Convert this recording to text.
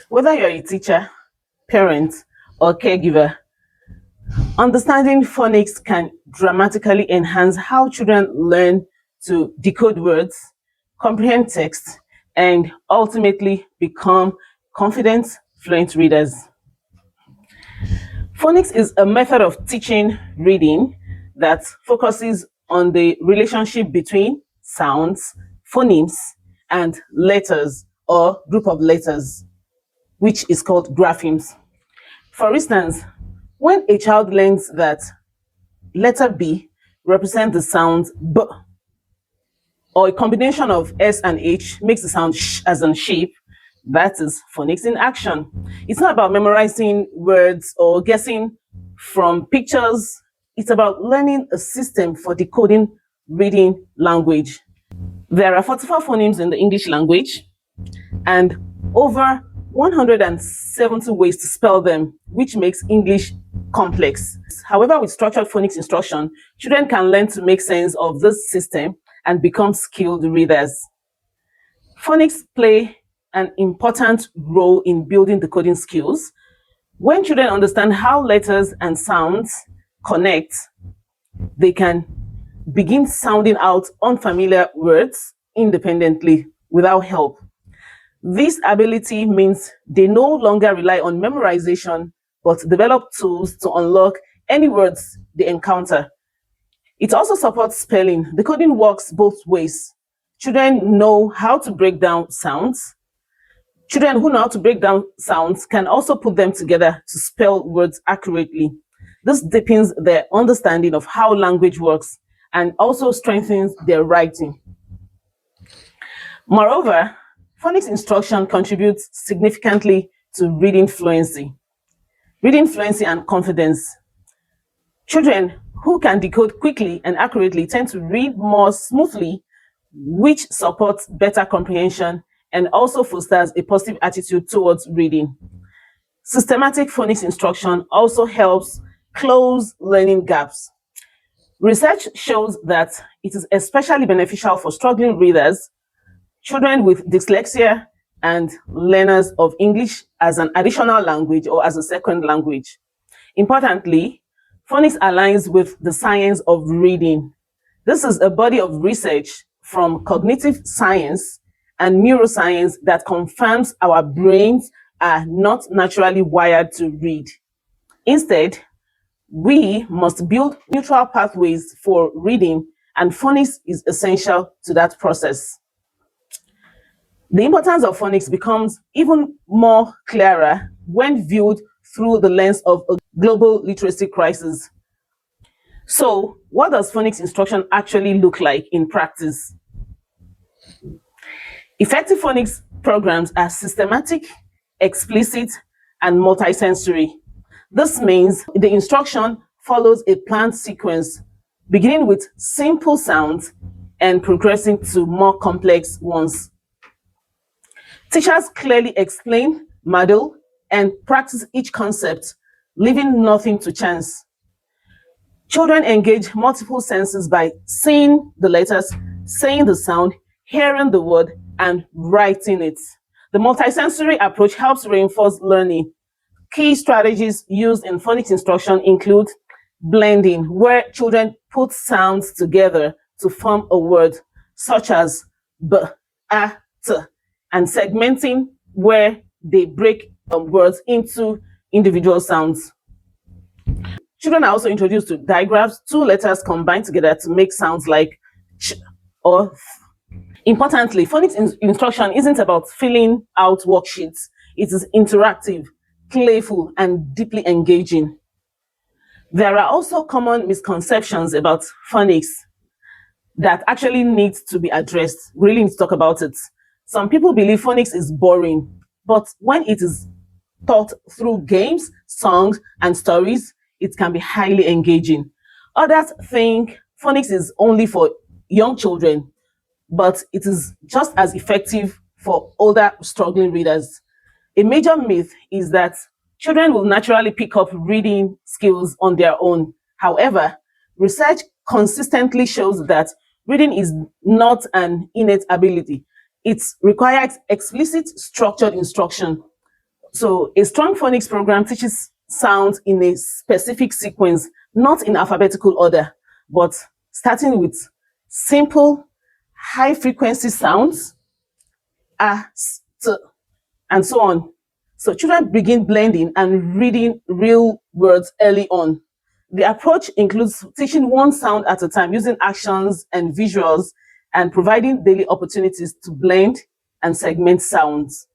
Whether you're a teacher, parent, or caregiver, understanding phonics can dramatically enhance how children learn to decode words, comprehend text, and ultimately become confident, fluent readers. Phonics is a method of teaching reading that focuses on the relationship between sounds, phonemes, and letters or group of letters, which is called graphemes. For instance, when a child learns that letter B represents the sound B, or a combination of S and H makes the sound sh as in sheep, that is phonics in action. It's not about memorizing words or guessing from pictures. It's about learning a system for decoding reading language. There are 44 phonemes in the English language and over 170 ways to spell them, which makes English complex. However, with structured phonics instruction, children can learn to make sense of this system and become skilled readers. Phonics play an important role in building decoding skills. When children understand how letters and sounds connect, they can begin sounding out unfamiliar words independently without help. This ability means they no longer rely on memorization, but develop tools to unlock any words they encounter. It also supports spelling. Decoding works both ways. Children know how to break down sounds. Children who know how to break down sounds can also put them together to spell words accurately. This deepens their understanding of how language works and also strengthens their writing. Moreover, phonics instruction contributes significantly to reading fluency and confidence. Children who can decode quickly and accurately tend to read more smoothly, which supports better comprehension and also fosters a positive attitude towards reading. Systematic phonics instruction also helps close learning gaps. Research shows that it is especially beneficial for struggling readers, children with dyslexia, and learners of English as an additional language or as a second language. Importantly, phonics aligns with the science of reading. This is a body of research from cognitive science and neuroscience that confirms our brains are not naturally wired to read. Instead, we must build neutral pathways for reading, and phonics is essential to that process. The importance of phonics becomes even more clearer when viewed through the lens of a global literacy crisis. So, what does phonics instruction actually look like in practice? Effective phonics programs are systematic, explicit, and multisensory. This means the instruction follows a planned sequence, beginning with simple sounds and progressing to more complex ones. Teachers clearly explain, model, and practice each concept, leaving nothing to chance. Children engage multiple senses by seeing the letters, saying the sound, hearing the word, and writing it. The multisensory approach helps reinforce learning. Key strategies used in phonics instruction include blending, where children put sounds together to form a word, such as b, a, t, and segmenting, where they break words into individual sounds. Children are also introduced to digraphs, two letters combined together to make sounds like ch or th. Importantly, phonics instruction isn't about filling out worksheets. It is interactive, playful, and deeply engaging. There are also common misconceptions about phonics that actually need to be addressed. We really need to talk about it. Some people believe phonics is boring, but when it is taught through games, songs, and stories, it can be highly engaging. Others think phonics is only for young children, but it is just as effective for older struggling readers. A major myth is that children will naturally pick up reading skills on their own. However, research consistently shows that reading is not an innate ability. It requires explicit structured instruction. So a strong phonics program teaches sounds in a specific sequence, not in alphabetical order, but starting with simple, high frequency sounds, and so on. So children begin blending and reading real words early on. The approach includes teaching one sound at a time using actions and visuals and providing daily opportunities to blend and segment sounds.